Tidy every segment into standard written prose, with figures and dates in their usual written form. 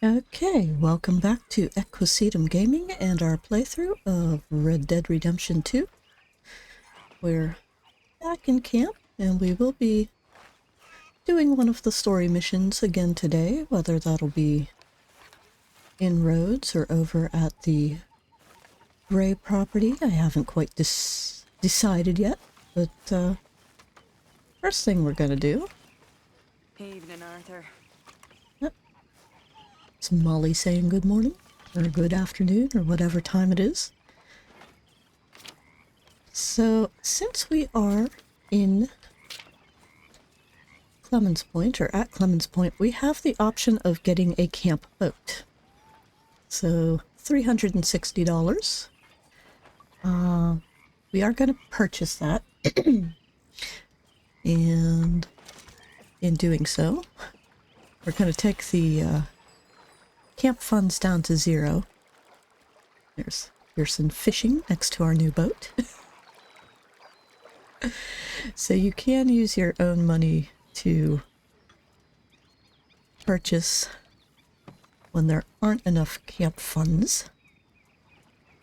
Okay, welcome back to Equisetum Gaming and our playthrough of Red Dead Redemption 2. We're back in camp and we will be doing one of the story missions again today, whether that'll be inroads or over at the Gray property. I haven't quite decided yet, but first thing we're gonna do... Evening, Arthur. It's Molly saying good morning, or good afternoon, or whatever time it is. So, since we are in Clemens Point, or at Clemens Point, we have the option of getting a camp boat. So, $360. We are going to purchase that. And in doing so, we're going to take the camp funds down to 0. There's some fishing next to our new boat. So you can use your own money to purchase when there aren't enough camp funds.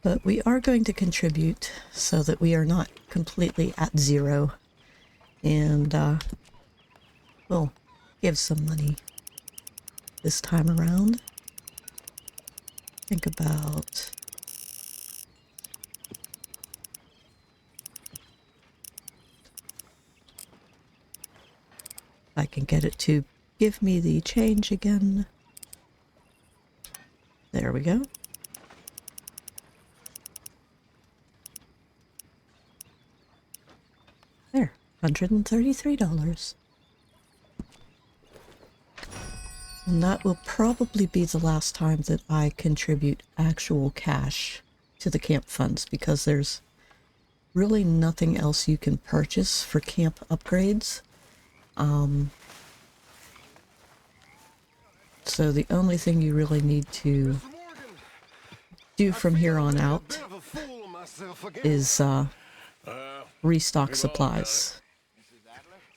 But we are going to contribute so that we are not completely at 0. And we'll give some money this time around. Think about... I can get it to give me the change again. There we go. There, $133. And that will probably be the last time that I contribute actual cash to the camp funds, because there's really nothing else you can purchase for camp upgrades. So the only thing you really need to do from here on out is restock supplies.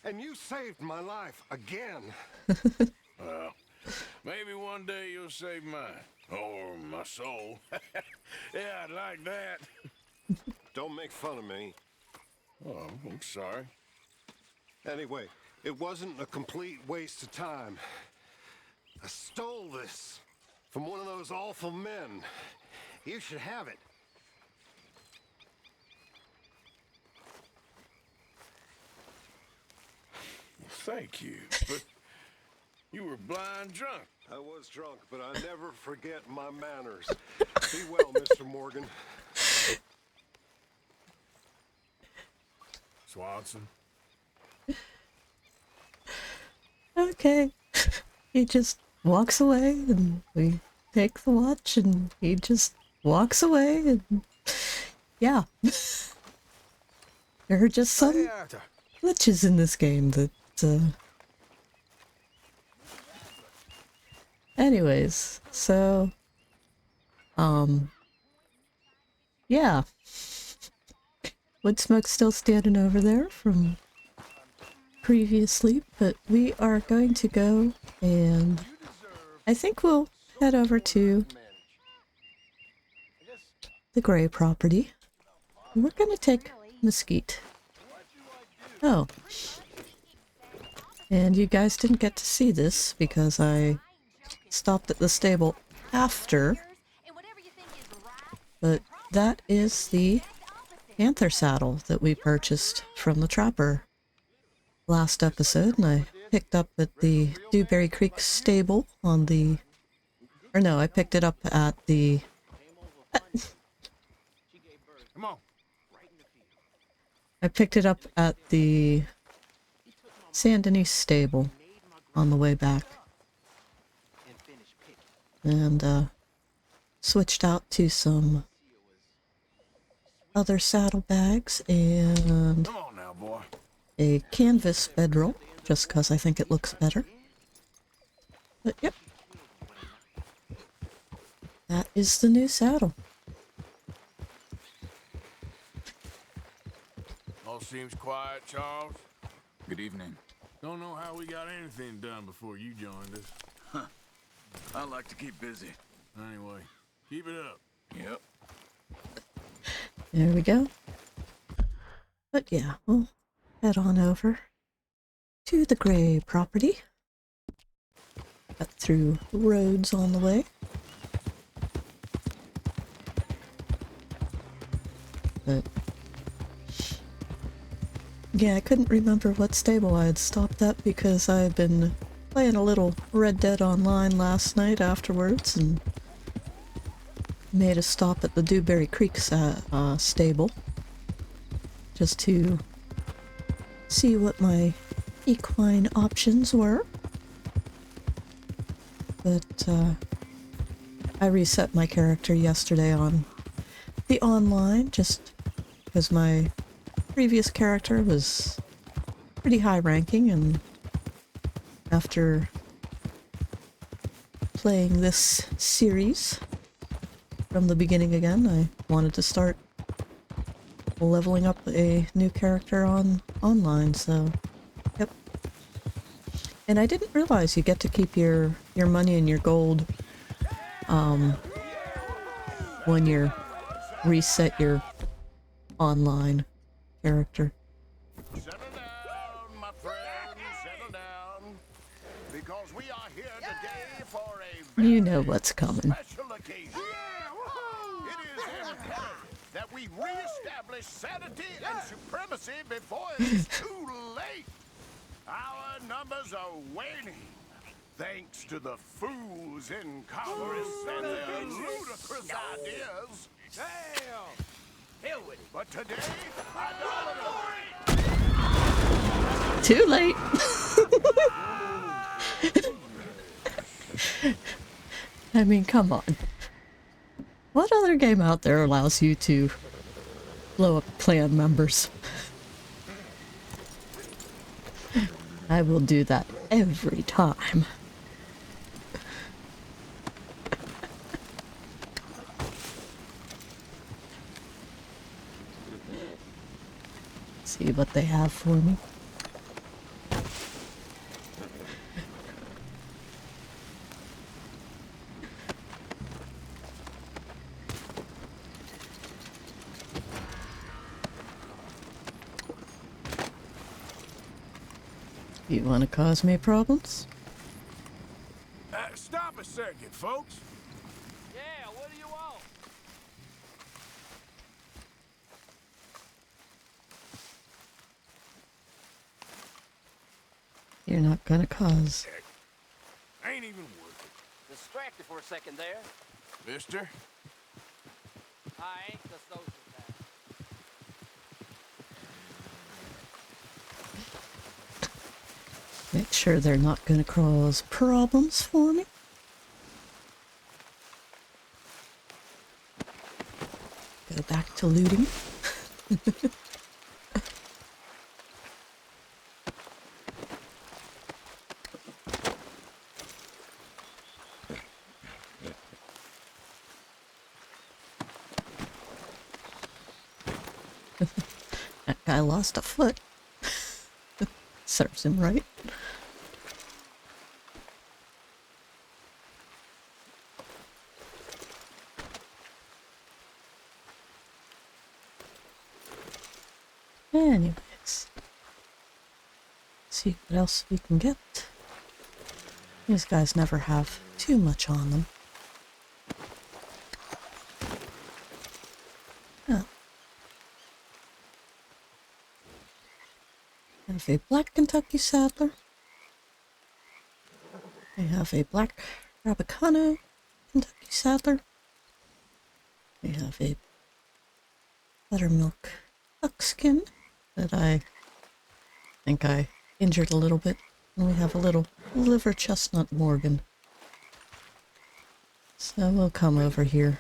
And you saved my life again. Well, maybe one day you'll save mine. Or my soul. Yeah, I'd like that. Don't make fun of me. Oh, I'm sorry. Anyway, it wasn't a complete waste of time. I stole this from one of those awful men. You should have it. Thank you, but you were blind drunk. I was drunk, but I never forget my manners. Be well, Mr. Morgan. Swanson. Okay. He just walks away and we take the watch and he just walks away and yeah. There are just some glitches in this game that anyways, so yeah. Woodsmoke's still standing over there from previously, but we are going to go and I think we'll head over to the Gray property. We're going to take Mesquite. Oh. And you guys didn't get to see this because I stopped at the stable after, but that is the panther saddle that we purchased from the trapper last episode, and I picked up at the Dewberry Creek stable on the... Or no, I picked it up at the... I picked it up at the Saint Denis stable on the way back. And switched out to some other saddlebags and Come on now, boy. a canvas bedroll, just because I think it looks better. But yep. That is the new saddle. All seems quiet, Charles. Good evening. Don't know how we got anything done before you joined us. I like to keep busy. Anyway, keep it up. Yep. There we go. But yeah, we'll head on over to the Gray property. Cut through roads on the way. But yeah, I couldn't remember what stable I had stopped at because I've been playing a little Red Dead Online last night afterwards and made a stop at the Dewberry Creek stable just to see what my equine options were. But I reset my character yesterday on the online just because my previous character was pretty high ranking, and after playing this series from the beginning again, I wanted to start leveling up a new character on online, so yep. And I didn't realize you get to keep your money and your gold when you reset your online character. Settle down, my friend, settle down. Because we are here today for a You know what's coming. special occasion. It is imperative that we reestablish sanity and supremacy before it is too late. Our numbers are waning, thanks to the fools in Congress and their ludicrous ideas. Damn! Hell with it. But today, I don't. Too late. I mean, come on. What other game out there allows you to blow up clan members? I will do that every time. See what they have for me. You want to cause me problems? Stop a second, folks. Yeah, what do you want? You're not gonna cause. Ain't even worth it. Distracted for a second there. Mister? I ain't the sociopath. Make sure they're not gonna cause problems for me. Go back to looting. That guy lost a foot. Serves him right. Anyways, see what else we can get. These guys never have too much on them. Oh. I have a black Kentucky Saddler. I have a black Rabicano Kentucky Saddler. I have a buttermilk buckskin that I think I injured a little bit. And we have a little liver chestnut Morgan. So we'll come over here.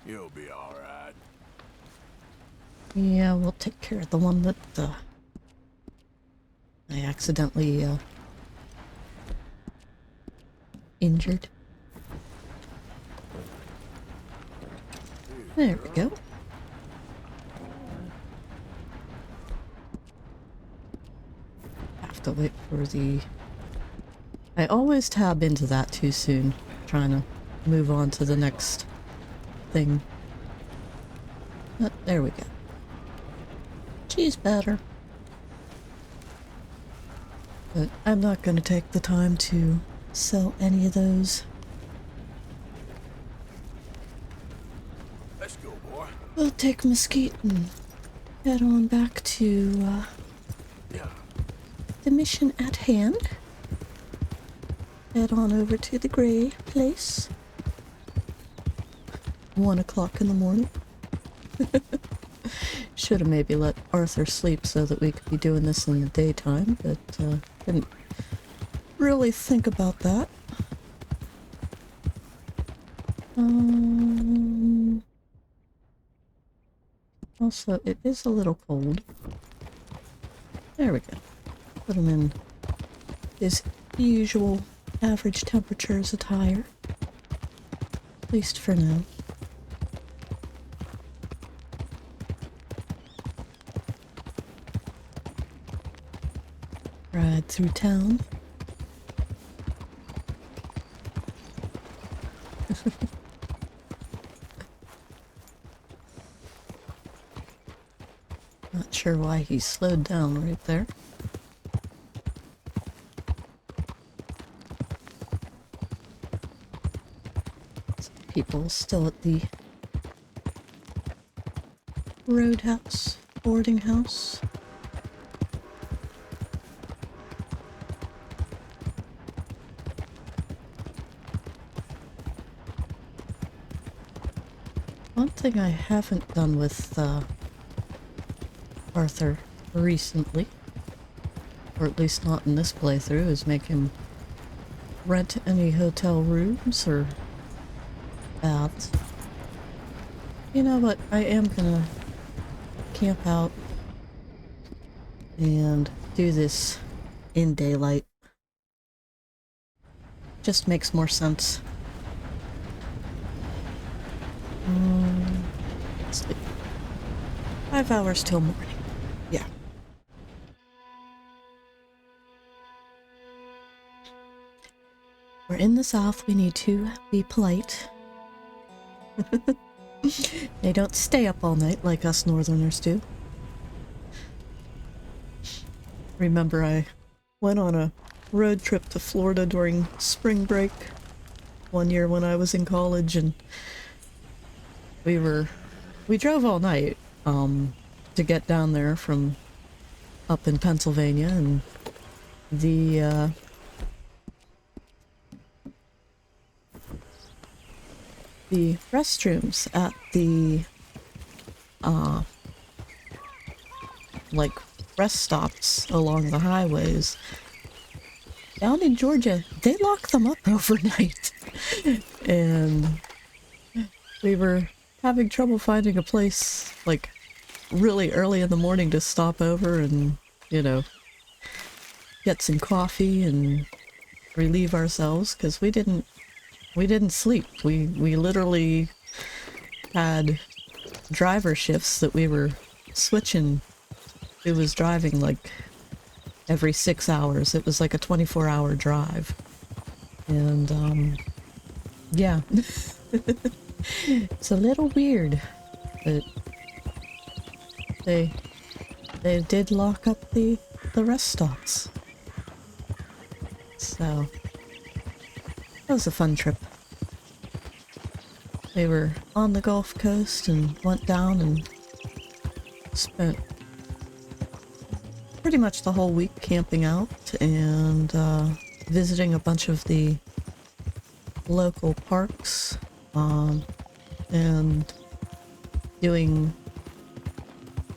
You'll be all right. Yeah, we'll take care of the one that I accidentally injured. There we go. to wait for the... I always tab into that too soon, trying to move on to the next thing. But there we go. She's better. But I'm not going to take the time to sell any of those. Let's go, boy. We'll take Mesquite and head on back to the mission at hand. Head on over to the Gray place. 1 o'clock in the morning. Should have maybe let Arthur sleep so that we could be doing this in the daytime, but didn't really think about that. Also, it is a little cold. There we go. Put him in his usual average temperatures attire. At least for now. Ride through town. Not sure why he slowed down right there. Some people still at the roadhouse, boarding house. One thing I haven't done with Arthur recently, or at least not in this playthrough, is make him rent any hotel rooms or baths. You know what? I am gonna camp out and do this in daylight. Just makes more sense. Sleep. 5 hours till morning. Yeah. We're in the South. We need to be polite. They don't stay up all night like us Northerners do. Remember, I went on a road trip to Florida during spring break one year when I was in college, and we drove all night to get down there from up in Pennsylvania, and the restrooms at the like rest stops along the highways down in Georgia, they lock them up overnight. And we were having trouble finding a place like really early in the morning to stop over and, you know, get some coffee and relieve ourselves, because we didn't sleep. We literally had driver shifts that we were switching. It was driving like every 6 hours. It was like a 24-hour drive. And yeah. It's a little weird, but they did lock up the rest stops. So that was a fun trip. We were on the Gulf Coast and went down and spent pretty much the whole week camping out and visiting a bunch of the local parks and doing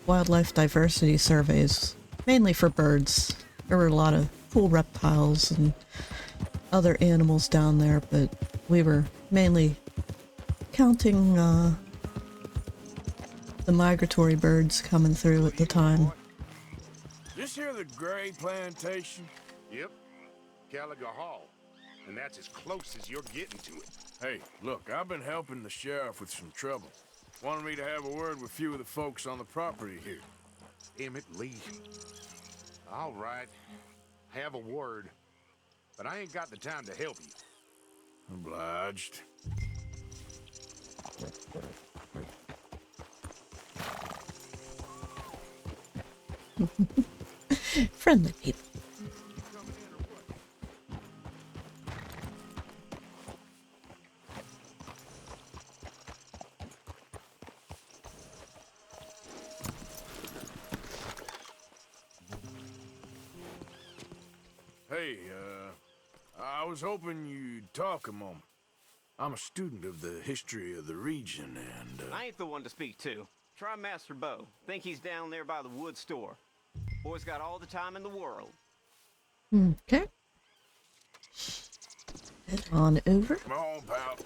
wildlife diversity surveys, mainly for birds. There were a lot of cool reptiles and other animals down there, but we were mainly counting the migratory birds coming through at the time. This here the Gray Plantation? Yep. Gallagher Hall. And that's as close as you're getting to it. Hey, look, I've been helping the sheriff with some trouble. Wanted me to have a word with a few of the folks on the property here. Emmett Lee. All right. have a word, but I ain't got the time to help you. Obliged. Friendly people. Hey, I was hoping you'd talk a moment. I'm a student of the history of the region, and, I ain't the one to speak to. Try Master Beau. Think he's down there by the wood store. Boy's got all the time in the world. Okay. Head on over. Come on, pal.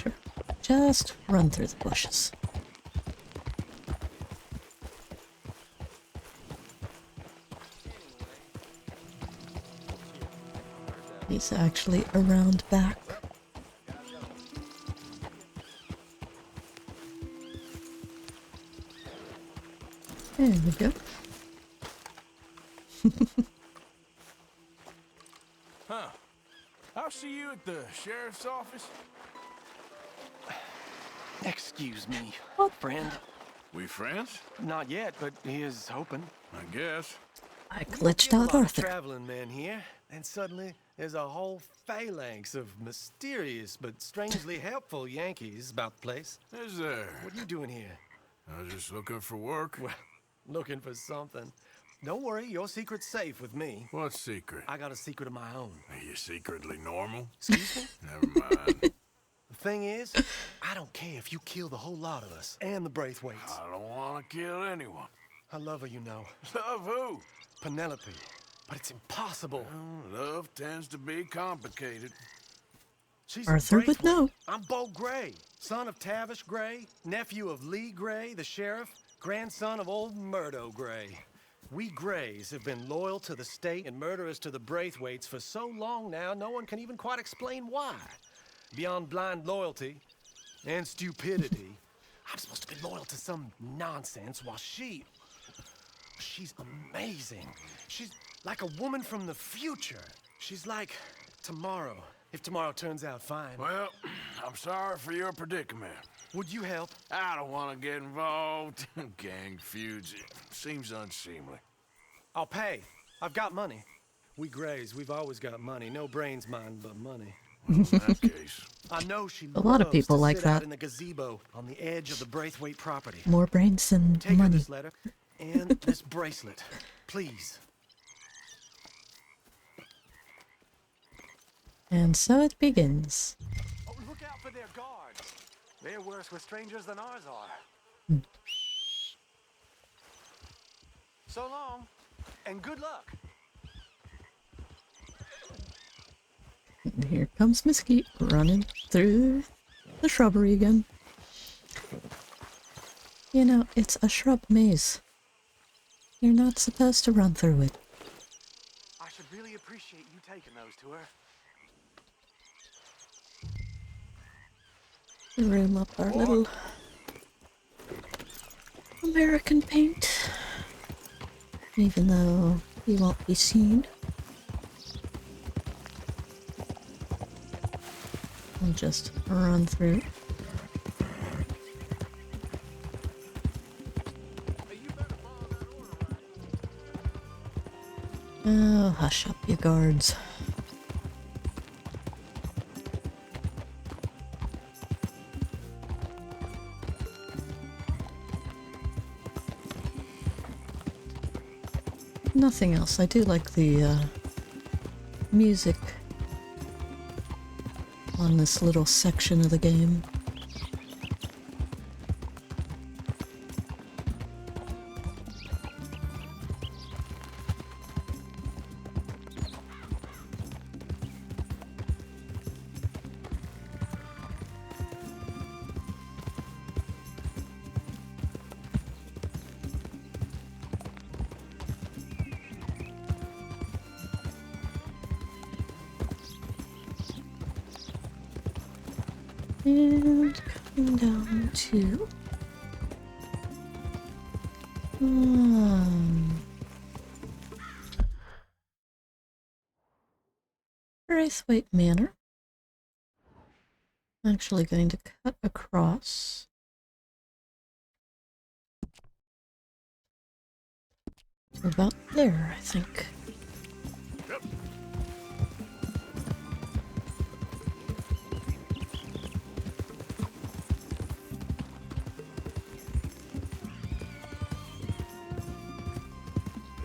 Sure. Just run through the bushes. He's actually around back. There we go. Huh. I'll see you at the sheriff's office. Excuse me, What? friend. We friends? Not yet, but he is hoping. I guess. I glitched Get a out lot of Arthur. traveling men here, and suddenly there's a whole phalanx of mysterious but strangely helpful Yankees about the place. Is there? What are you doing here? I was just looking for work. Well, looking for something. Don't worry, your secret's safe with me. What secret? I got a secret of my own. Are you secretly normal? Excuse me? Never mind. The thing is, I don't care if you kill the whole lot of us and the Braithwaites. I don't want to kill anyone. I love her, you know. Love who? Penelope. But it's impossible. Well, love tends to be complicated. She's Arthur a would Braithwaite. know. I'm Beau Gray, son of Tavish Gray, nephew of Lee Gray, the sheriff, grandson of old Murdo Gray. We Grays have been loyal to the state and murderers to the Braithwaites for so long now, no one can even quite explain why. Beyond blind loyalty and stupidity, I'm supposed to be loyal to some nonsense while she's amazing. She's like a woman from the future. She's like tomorrow, if tomorrow turns out fine. Well, I'm sorry for your predicament. Would you help? I don't want to get involved. Gang feuds. It seems unseemly. I'll pay. I've got money. We Grays, we've always got money. No brains, mind, but money. Well, in that case. I know she A lot of loves people to like sit out that. in the gazebo on the edge of the Braithwaite property. More brains than Take her money. this letter and this bracelet, please. And so it begins. Oh, look out for their guards. They're worse with strangers than ours are. So long, and good luck. And here comes Mesquite running through the shrubbery again. You know, it's a shrub maze. You're not supposed to run through it. I should really appreciate you taking those to her. Room up our little American paint. Even though he won't be seen. We'll just run through. Oh, hush up, you guards. Nothing else. I do like the music on this little section of the game. And coming down to Braithwaite Manor. I'm actually going to cut across about there, I think.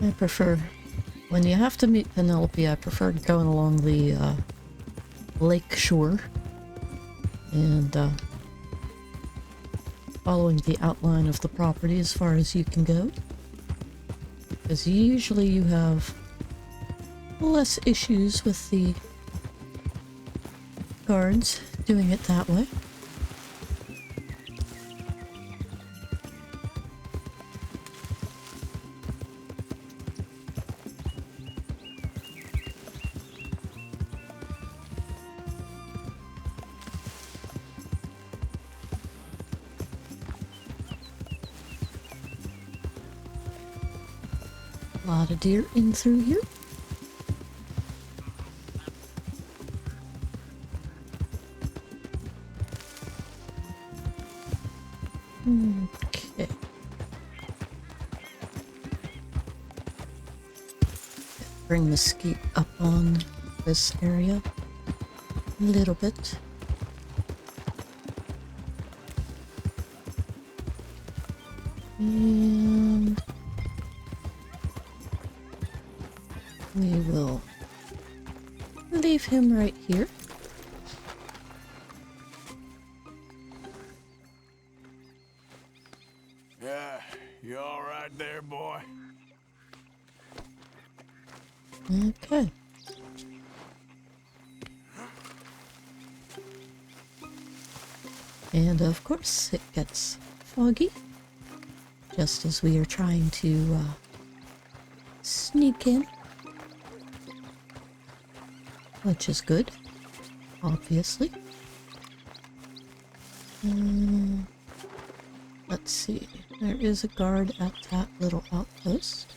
I prefer, when you have to meet Penelope, I prefer going along the lake shore and following the outline of the property as far as you can go. Because usually you have less issues with the guards doing it that way. A lot of deer in through here. Okay. Bring the skeet up on this area a little bit. And we will leave him right here. Yeah, you all right there, boy? Okay. And of course it gets foggy just as we are trying to sneak in, which is good, obviously. Let's see, there is a guard at that little outpost.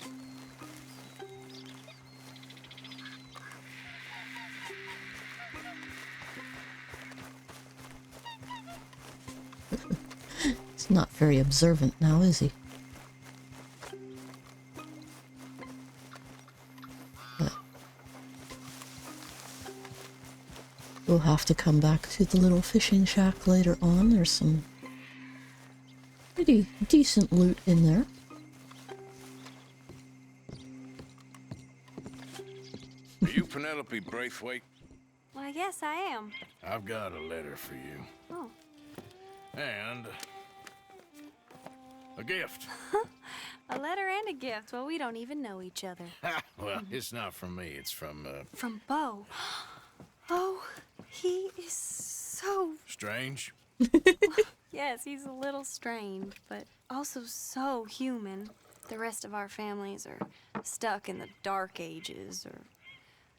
He's not very observant now, is he? But we'll have to come back to the little fishing shack later on. There's some pretty decent loot in there. Are you Penelope Braithwaite? Well, yes, I am. I've got a letter for you. Oh. And a gift. A letter and a gift. Well, we don't even know each other. Well, it's not from me. It's from, From Beau. Oh, he is so... Strange. Yes, he's a little strange, but also so human. The rest of our families are stuck in the Dark Ages, or,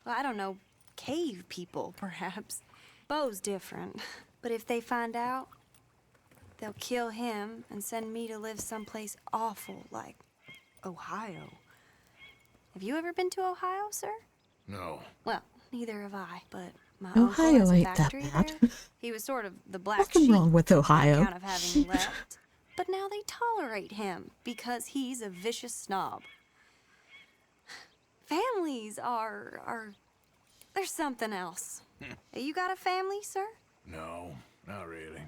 well, I don't know, cave people, perhaps. Beau's different. But if they find out, they'll kill him and send me to live someplace awful like Ohio. Have you ever been to Ohio, sir? No. Well, neither have I, but my Ohio uncle has a ain't that factory bad. there. He was sort of the black Nothing sheep wrong with on Ohio. account of having left. But now they tolerate him because he's a vicious snob. Families are there's something else. You got a family, sir? No, not really.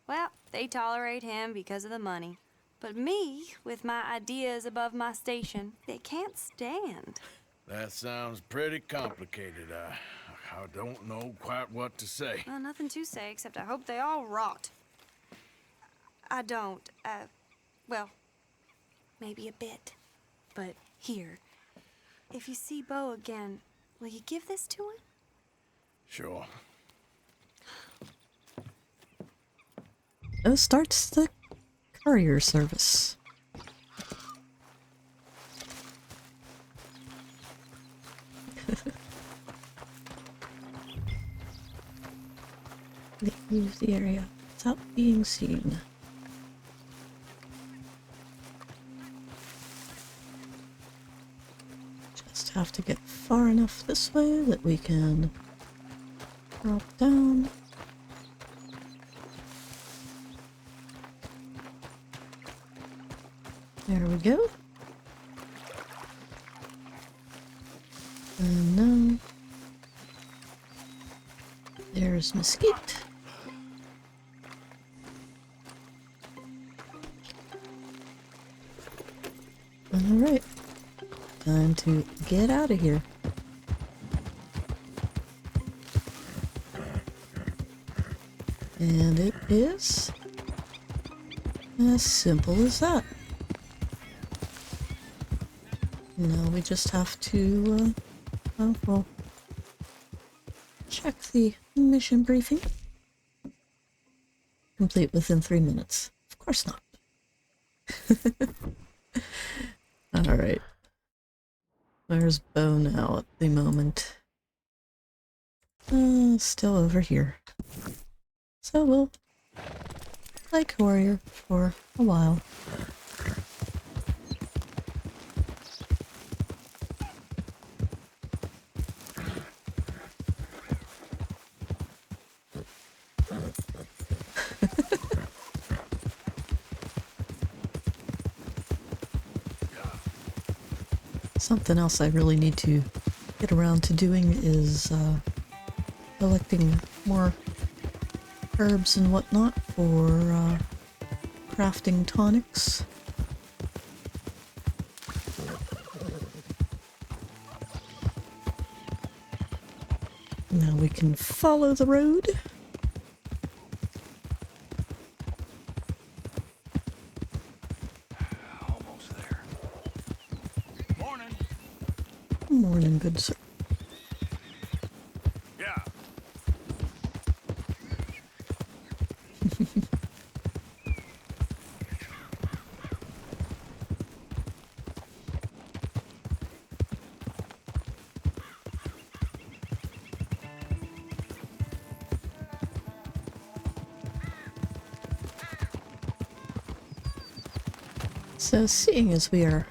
Well, they tolerate him because of the money. But me, with my ideas above my station, they can't stand. That sounds pretty complicated. I don't know quite what to say. Well, nothing to say, except I hope they all rot. I don't, well, maybe a bit. But here, if you see Beau again, will you give this to him? Sure. Starts the courier service. Leave the area without being seen. Just have to get far enough this way that we can drop down. There we go. And now there's Mesquite. Alright. Time to get out of here. And it is as simple as that. Now we just have to, well, check the mission briefing. Complete within 3 minutes. Of course not. Alright. Where's Beau now at the moment? Still over here. So we'll play courier for a while. Something else I really need to get around to doing is collecting more herbs and whatnot for crafting tonics. Now we can follow the road. Morning, good sir. Yeah. So seeing as we are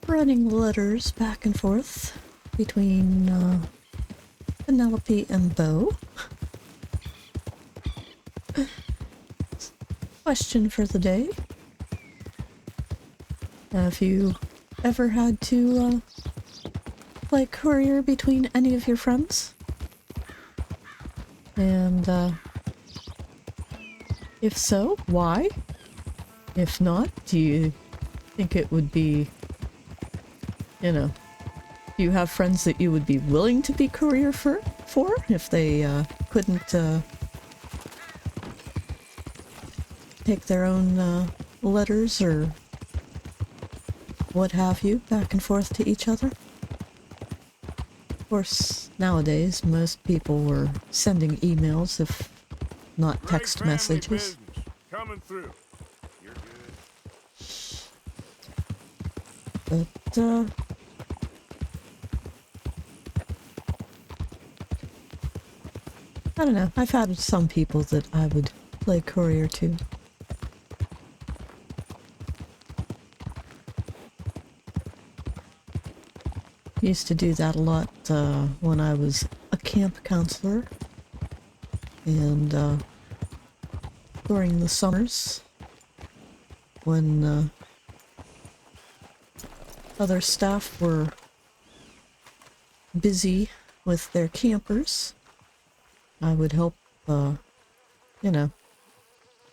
running letters back and forth between Penelope and Beau. Question for the day. Have you ever had to play courier between any of your friends? And if so, why? If not, do you think it would be, you know, do you have friends that you would be willing to be courier for if they couldn't take their own letters or what have you back and forth to each other? Of course, nowadays most people were sending emails, if not text messages. Coming through. But, I don't know. I've had some people that I would play courier to. Used to do that a lot when I was a camp counselor. And during the summers, when other staff were busy with their campers, I would help, you know,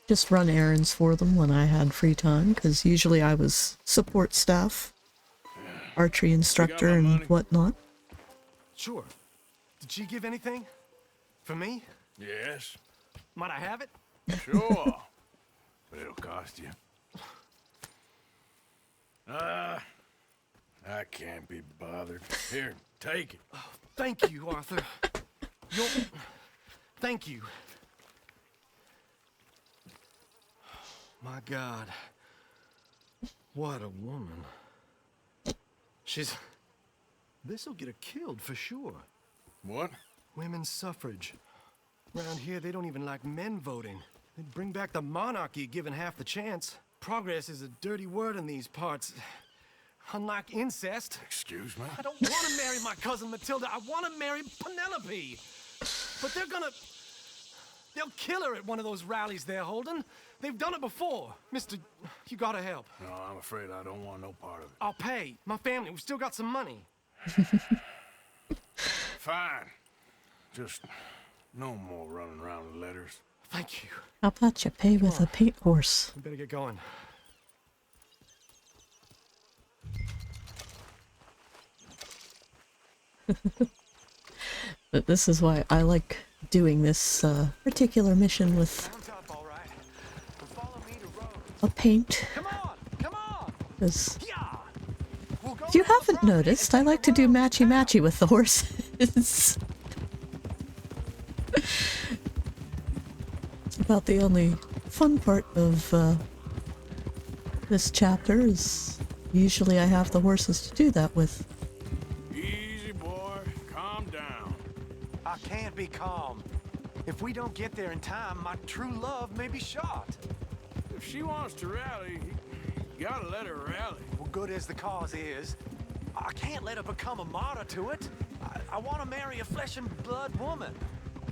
just run errands for them when I had free time, because usually I was support staff, archery instructor and whatnot. Sure. Did she give anything? For me? Yes. Might I have it? Sure. But it'll cost you. I can't be bothered. Here, take it. Oh, thank you, Arthur. Thank you. My God. What a woman. This'll get her killed for sure. What? Women's suffrage. Around here, they don't even like men voting. They'd bring back the monarchy given half the chance. Progress is a dirty word in these parts. Unlike incest. Excuse me? I don't want to marry my cousin Matilda. I want to marry Penelope. But they'll kill her at one of those rallies they're holding. They've done it before. Mister, you gotta help. No, I'm afraid I don't want no part of it. I'll pay. My family, we've still got some money. Fine. Just no more running around with letters. Thank you. How about you pay with a paint horse? We better get going. But this is why I like doing this particular mission with Sounds up, all right. Follow me to Rome. a paint. Come on! Because Yeah! We'll go if you down the haven't property noticed, and I take like a to do run. matchy-matchy with the horses. About the only fun part of this chapter is usually I have the horses to do that with. Easy, boy. Calm down. I can't be calm. If we don't get there in time, my true love may be shot. If she wants to rally, you gotta let her rally. Well, good as the cause is, I can't let her become a martyr to it. I want to marry a flesh and blood woman,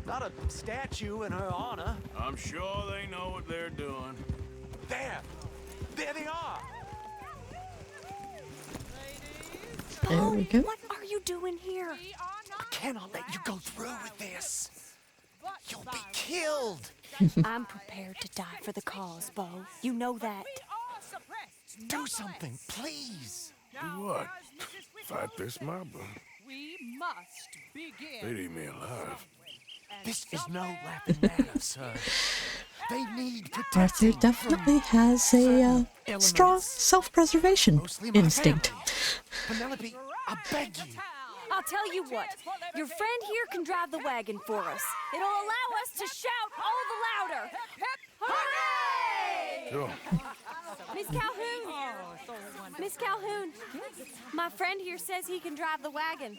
not a statue in her honor. I'm sure they know what they're doing. There they are. There we go. What are you doing here? I cannot let you go through with this. You'll be killed. I'm prepared to die for the cause, Beau. You know that. Do something, please. Do what? Fight this mob? We must begin. They'd eat me alive. This is no laughing matter, sir. They need Arthur protecting. definitely has a strong self-preservation Mostly my instinct. family. Penelope, I beg you. I'll tell you what. Your friend here can drive the wagon for us. It'll allow us to shout all the louder. Hooray! Sure. Miss Calhoun! Miss Calhoun! My friend here says he can drive the wagon.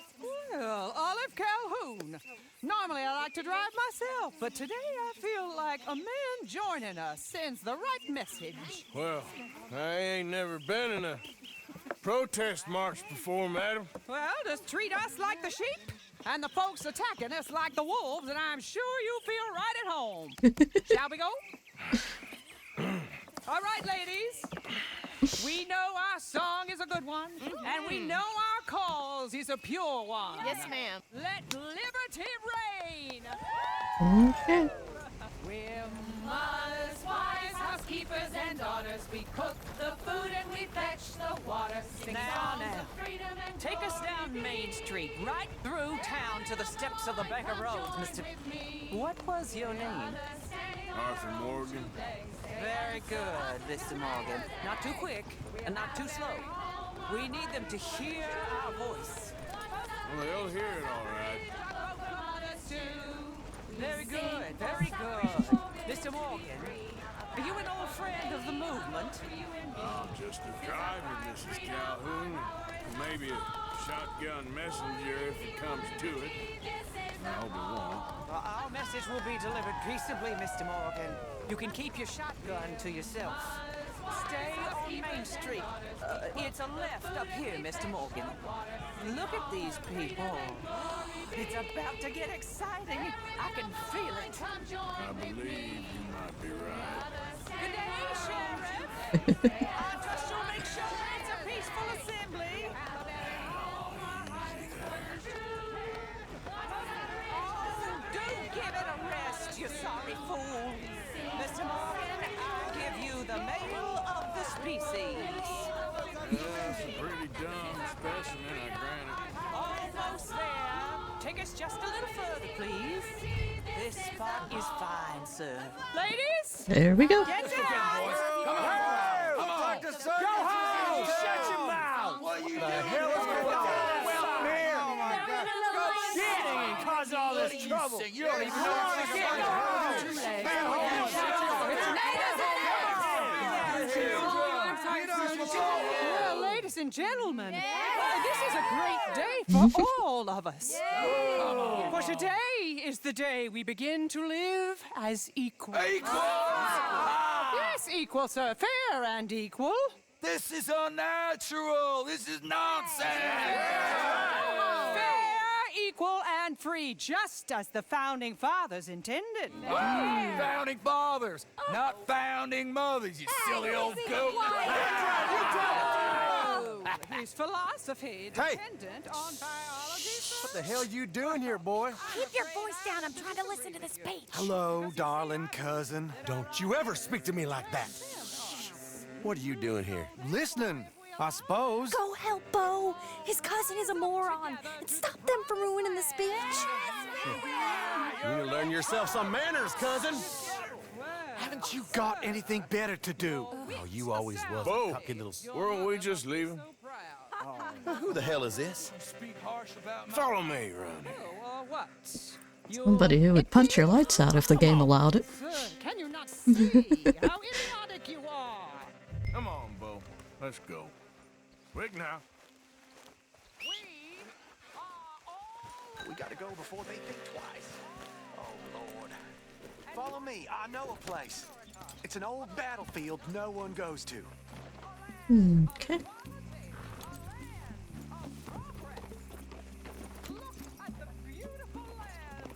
Well, Olive Calhoun. Normally I like to drive myself, but today I feel like a man joining us sends the right message. Well, I ain't never been in a protest march before, madam. Well, just treat us like the sheep, and the folks attacking us like the wolves, and I'm sure you feel right at home. Shall we go? All right, ladies. We know our song is a good one, and we know our cause is a pure one. Yes, ma'am. Let liberty reign. Okay. We're mothers, wives, housekeepers, and daughters. We cook the food and we fetch the water. Sing songs of freedom and take us down Main Street, right through town to the steps of the Bank of Roads, Mr. What was your name? Arthur Morgan. Very good, Mr. Morgan. Not too quick and not too slow. We need them to hear our voice. Well, they'll hear it all right. Very good, very good. Mr. Morgan, are you an old friend of the movement? I'm just a driver, Mrs. Calhoun. Maybe a shotgun messenger if it comes to it. I hope it won't. Our message will be delivered peaceably, Mr. Morgan. You can keep your shotgun to yourself. Stay on Main Street. It's a left up here, Mr. Morgan. Look at these people. It's about to get exciting. I can feel it. I believe you might be right. Good day, Sheriff. I trust you'll make sure it's a peaceful assembly. Oh, do give it a rest, you sorry fool. Mr. Morgan, I give you the male of the species. That's a pretty dumb specimen, I grant it. Almost there. Take us just a little further, please. This spot is fine, sir. Ladies, There we go. get down. Go home! Shut your mouth! What the hell is going on? Well, man! Oh my God! Get and cause all this trouble! You don't even know what you're getting! Well, ladies and gentlemen, this is a great day for all of us. For For today is the day we begin to live as equals. Yes, equal, sir. Fair and equal. This is unnatural. This is nonsense. Fair, equal, and free, just as the founding fathers intended. Founding fathers, not founding mothers, you silly old goat. His philosophy dependent on biology. What the hell you doing here, boy? Keep your voice down. I'm trying to listen to the speech. Hello, darling cousin. Don't you ever speak to me like that. What are you doing here? Listening, I suppose. Go help Beau. His cousin is a moron. And stop them from ruining the speech. You need to learn yourself some manners, cousin. Haven't you got anything better to do? Oh, you always was Beau, a cocky little... weren't we just leaving? Who the hell is this? Follow me around here. What? Somebody who would punch your lights out if the game allowed it. Sir, can you not see how idiotic you are? Come on, Beau. Let's go. Quick now. We gotta go before they think twice. Oh, Lord. Follow me. I know a place. It's an old battlefield no one goes to. Okay.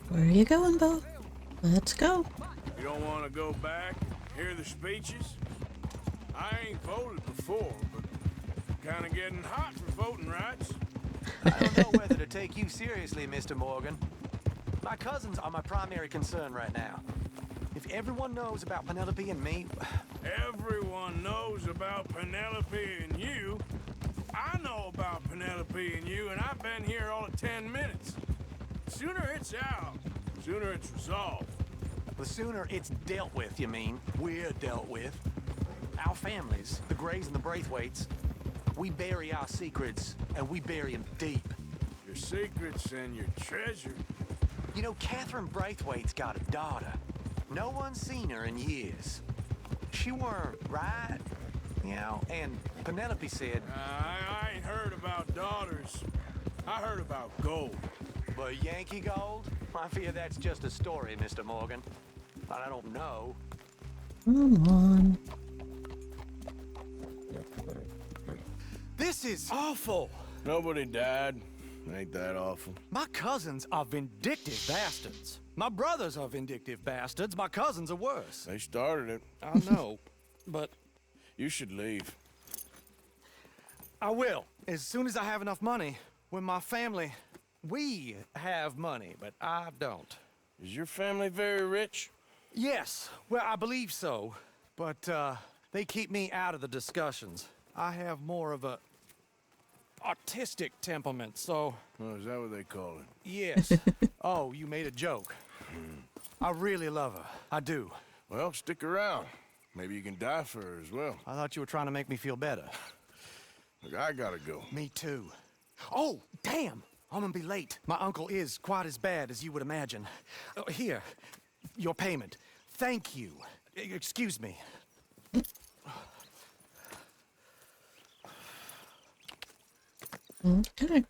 Where are you going, Beau? Let's go. You don't want to go back, hear the speeches? I ain't voted before, but kind of getting hot for voting rights. I don't know whether to take you seriously, Mr. Morgan. My cousins are my primary concern right now. If everyone knows about Penelope and me... Everyone knows about Penelope and you. I know about Penelope and you, and I've been here all of 10 minutes. Sooner it's out, sooner it's resolved. The sooner it's dealt with, you mean. We're dealt with. Our families, the Grays and the Braithwaites, we bury our secrets, and we bury them deep. Your secrets and your treasure. You know, Catherine Braithwaite's got a daughter. No one's seen her in years. She weren't right, you know, and Penelope said... I ain't heard about daughters. I heard about gold. But Yankee gold? I fear that's just a story, Mr. Morgan. I don't know. Come on. This is awful. Nobody died. Ain't that awful? My cousins are vindictive bastards. My brothers are vindictive bastards. My cousins are worse. They started it. I know, but... You should leave. I will, as soon as I have enough money. When my family... We have money, but I don't. Is your family very rich? Yes, well, I believe so. But, they keep me out of the discussions. I have more of a... artistic temperament, so... Oh, is that what they call it? Yes. Oh, you made a joke. I really love her. I do. Well, stick around. Maybe you can die for her as well. I thought you were trying to make me feel better. Look, I gotta go. Me too. Oh, damn! I'm gonna be late. My uncle is quite as bad as you would imagine. Here, your payment. Thank you. Excuse me. Okay.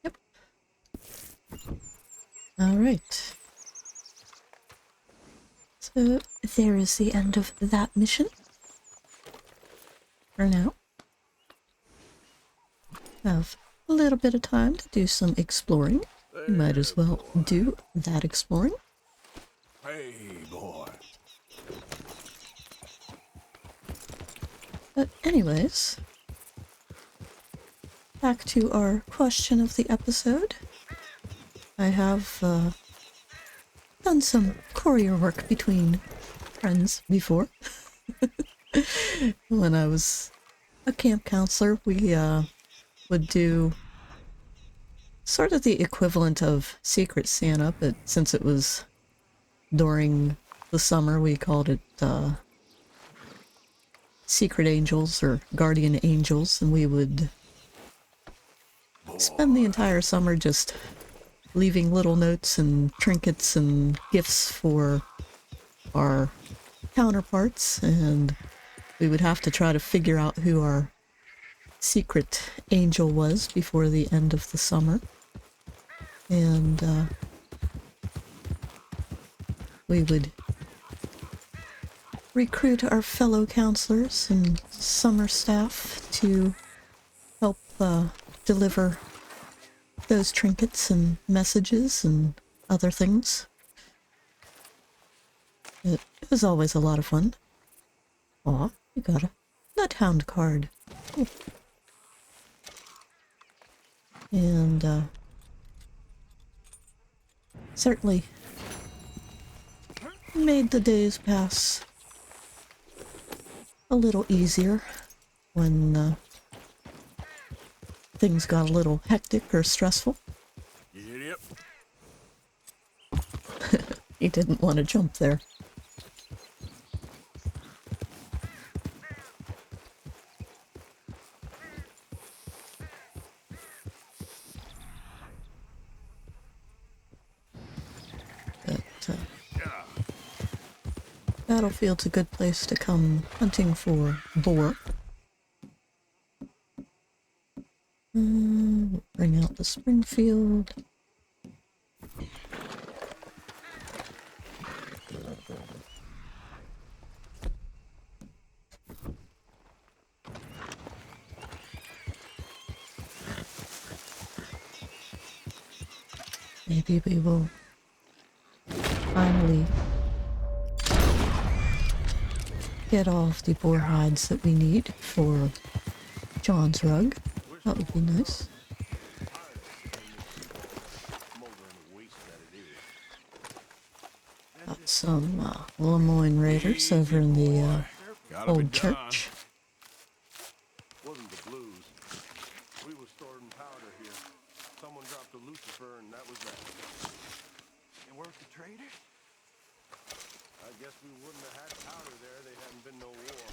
Yep. All right. So there is the end of that mission. For now. Have a little bit of time to do some exploring. You might as well do that exploring. Hey, boy. But anyways, back to our question of the episode. I have done some courier work between friends before. When I was a camp counselor, we would do sort of the equivalent of Secret Santa, but since it was during the summer, we called it Secret Angels or Guardian Angels, and we would spend the entire summer just leaving little notes and trinkets and gifts for our counterparts, and we would have to try to figure out who our secret angel was before the end of the summer. And we would recruit our fellow counselors and summer staff to help deliver those trinkets and messages and other things. It was always a lot of fun. Aw, you got a nuthound card. Cool. And certainly made the days pass a little easier when things got a little hectic or stressful. Yep. He didn't want to jump there. Battlefield's a good place to come hunting for boar. Bring out the Springfield. Maybe we will finally get all of the boar hides that we need for John's rug. That would be nice. Got some Lemoyne Raiders over in the old church. Wasn't the blues. We were storing powder here. Someone dropped a Lucifer and that was that. You work the trader? I guess we wouldn't have had powder there. There hadn't been no war.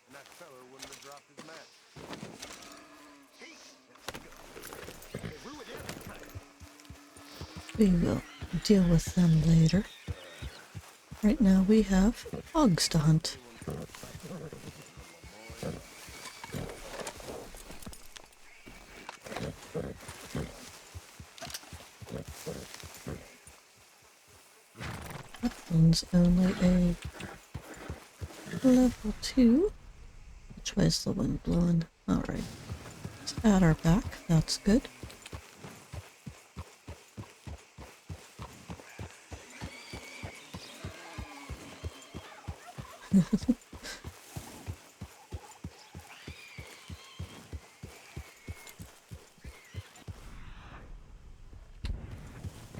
And that feller wouldn't have dropped his match. We will deal with them later. Right now we have hogs to hunt. That one's only a level 2. Which way's the wind blowing? Alright. It's at our back. That's good.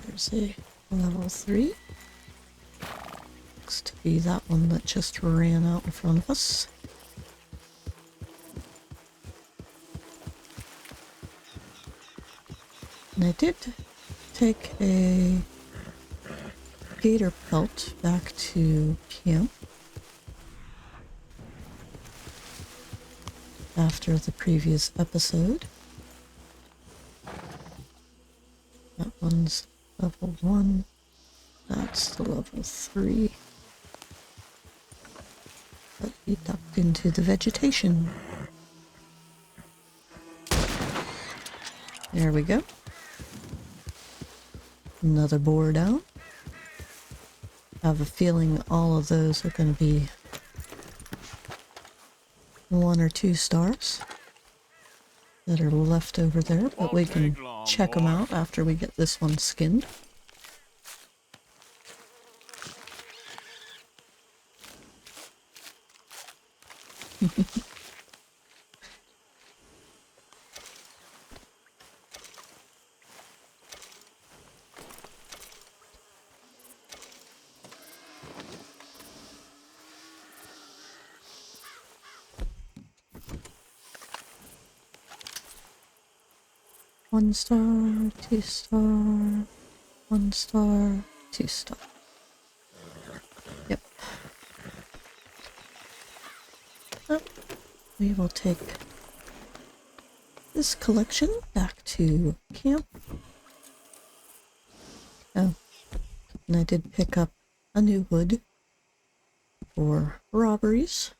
There's a level 3. Looks to be that one that just ran out in front of us. And I did take a gator pelt back to camp after the previous episode. That one's level 1. That's the level 3. But he ducked into the vegetation. There we go. Another boar down. I have a feeling all of those are going to be 1 or 2 stars that are left over there, but we can check them out after we get this one skinned. One star, 2 star, 1 star, 2 star. Yep. Oh, we will take this collection back to camp. Oh, and I did pick up a new hood for robberies.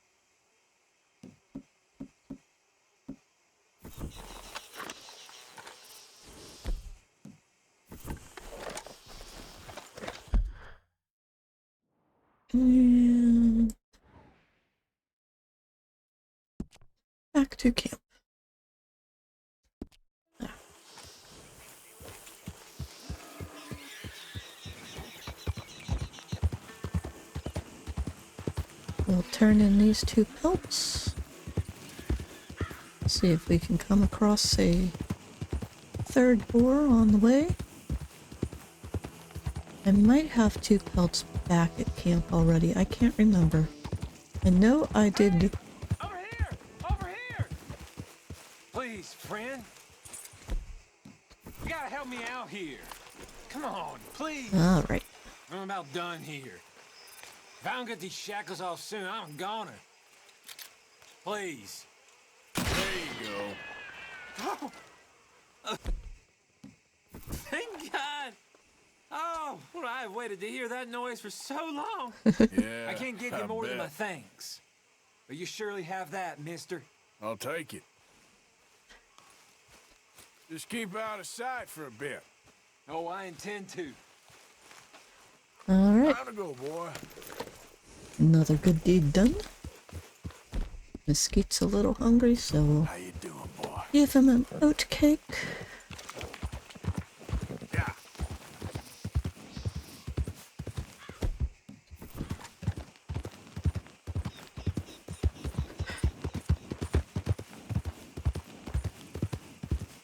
And back to camp. We'll turn in these 2 pelts. See if we can come across a 3rd boar on the way. I might have 2 pelts back at camp already. I can't remember. I know I did. Hey, over here! Over here! Please, friend. You gotta help me out here. Come on, please. All right. I'm about done here. If I don't get these shackles off soon, I'm a goner. Please. There you go. Oh. Thank God. Oh, well, I have waited to hear that noise for so long. Yeah, I can't give you I more than bet. my thanks. But you surely have that, mister. I'll take it. Just keep out of sight for a bit. Oh, I intend to. All right. Time to go, boy. Another good deed done. Mesquite's a little hungry, so we'll How you doing, boy? give him an oat cake. Yeah.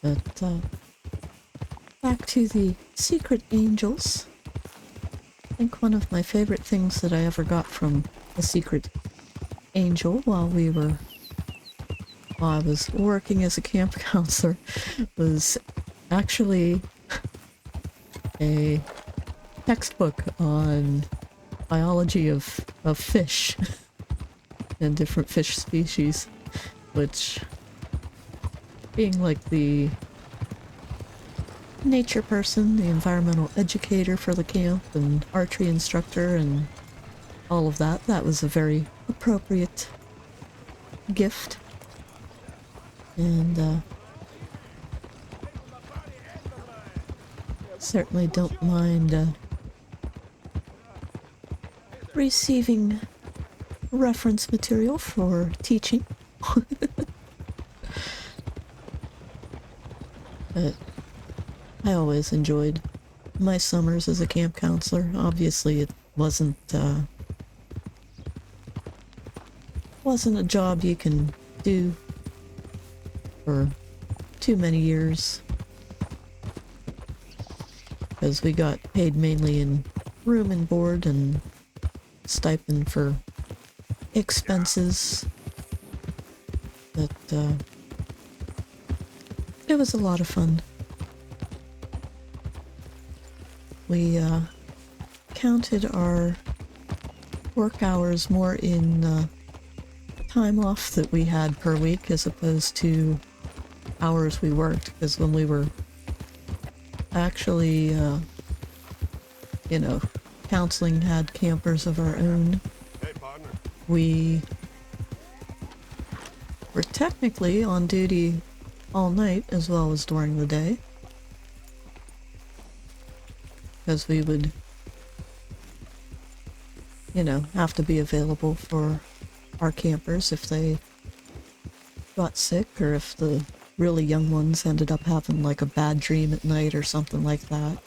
But back to the secret angels. I think one of my favorite things that I ever got from a secret angel while I was working as a camp counselor was actually a textbook on biology of fish and different fish species, which, being like the nature person, the environmental educator for the camp, and archery instructor, and all of that, that was a very appropriate gift. And certainly don't mind receiving reference material for teaching. But I always enjoyed my summers as a camp counselor. Obviously, it wasn't a job you can do for too many years, because we got paid mainly in room and board and stipend for expenses. But it was a lot of fun. We counted our work hours more in time off that we had per week as opposed to hours we worked, because when we were actually, counseling, had campers of our own, Hey, partner. we were technically on duty all night as well as during the day, because we would, have to be available for our campers if they got sick, or if the really young ones ended up having like a bad dream at night or something like that.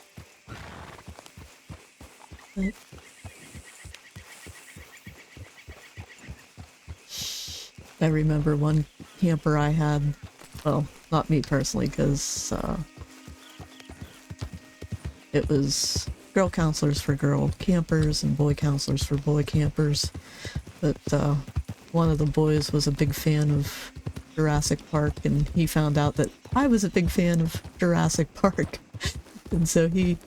But I remember one camper I had, well, not me personally, because it was girl counselors for girl campers and boy counselors for boy campers. But one of the boys was a big fan of Jurassic Park, and he found out that I was a big fan of Jurassic Park. And so he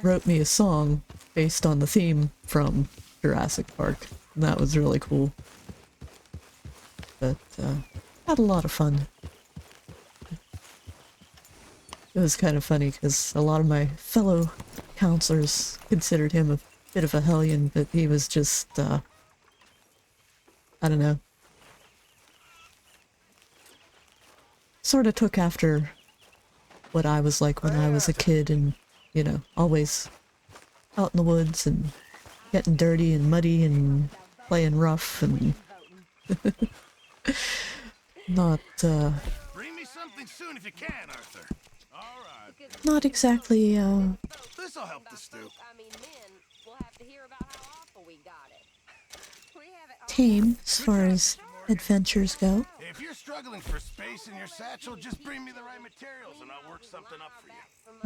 wrote me a song based on the theme from Jurassic Park. And that was really cool. But had a lot of fun. It was kind of funny because a lot of my fellow counselors considered him a bit of a hellion, but he was just, I don't know. Sort of took after what I was like when I was a kid and, you know, always out in the woods and getting dirty and muddy and playing rough and not, Bring me something soon if you can, Arthur. All right. not exactly, This'll help the stew. tame as far as adventures go. If you're struggling for space in your satchel, just bring me the right materials and I'll work something up for you.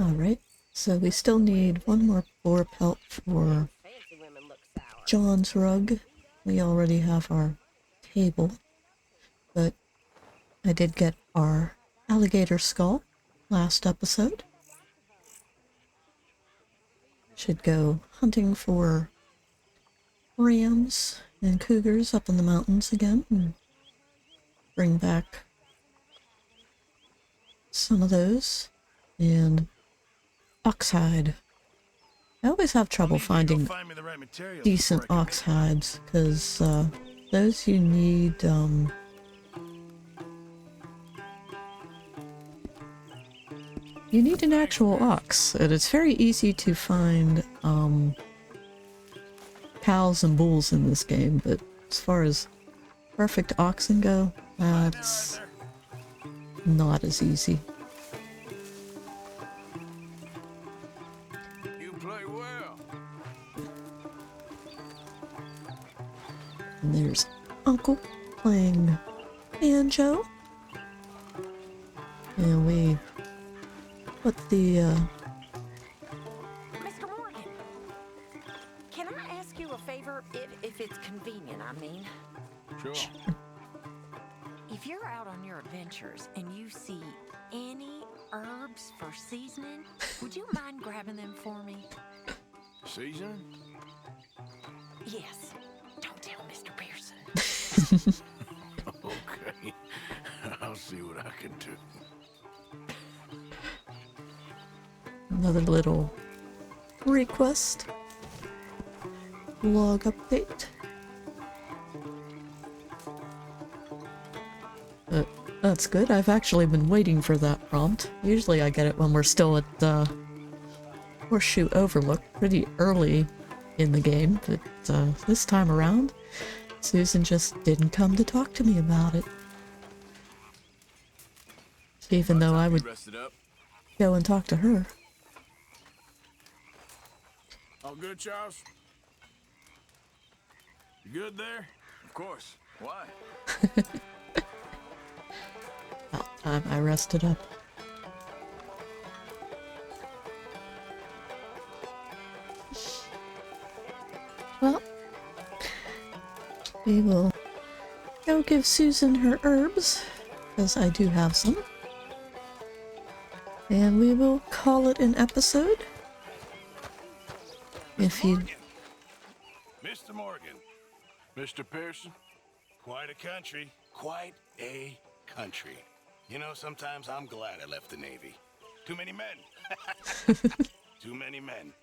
Alright, so we still need one more boar pelt for John's rug. We already have our table, but I did get our alligator skull last episode. Should go hunting for rams and cougars up in the mountains again and bring back some of those. And oxhide. I always have trouble finding decent ox hides because those you need an actual ox, and it's very easy to find cows and bulls in this game, but as far as perfect oxen go, that's not as easy. You play well. And there's Uncle playing banjo. And we put the Mr. Morgan, can I ask you a favor if it's convenient, I mean? Sure. If you're out on your adventures and you see any herbs for seasoning, would you mind grabbing them for me? Seasoning? Yes. Don't tell Mr. Pearson. Okay. I'll see what I can do. another little request. Log update. That's good. I've actually been waiting for that prompt. Usually I get it when we're still at Horseshoe Overlook pretty early in the game, but this time around, Susan just didn't come to talk to me about it. Even though I would go and talk to her. All good, Charles? You good there? Of course. Why? About time I rested up. Well, we will go give Susan her herbs, because I do have some. And we will call it an episode. If you... Mr. Morgan. Mr. Pearson? Quite a country. Quite a country. You know, sometimes I'm glad I left the Navy. Too many men. Too many men.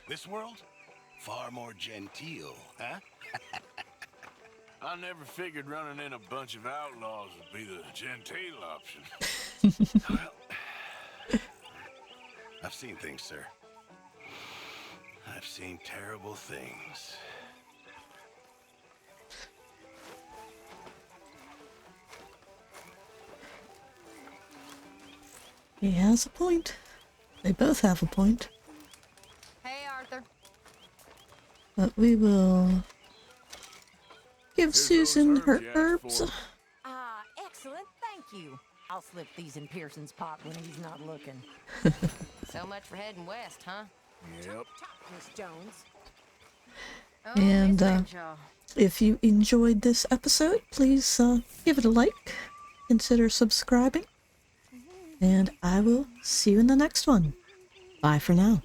This world, far more genteel, huh? I never figured running in a bunch of outlaws would be the genteel option. Well, I've seen things, sir. I've seen terrible things. He has a point. They both have a point. Hey, Arthur. But we will give Susan her herbs. Excellent, thank you. I'll slip these in Pearson's pot when he's not looking. So much for heading west, huh? Yep. Miss Jones. And if you enjoyed this episode, please give it a like, consider subscribing, and I will see you in the next one. Bye for now.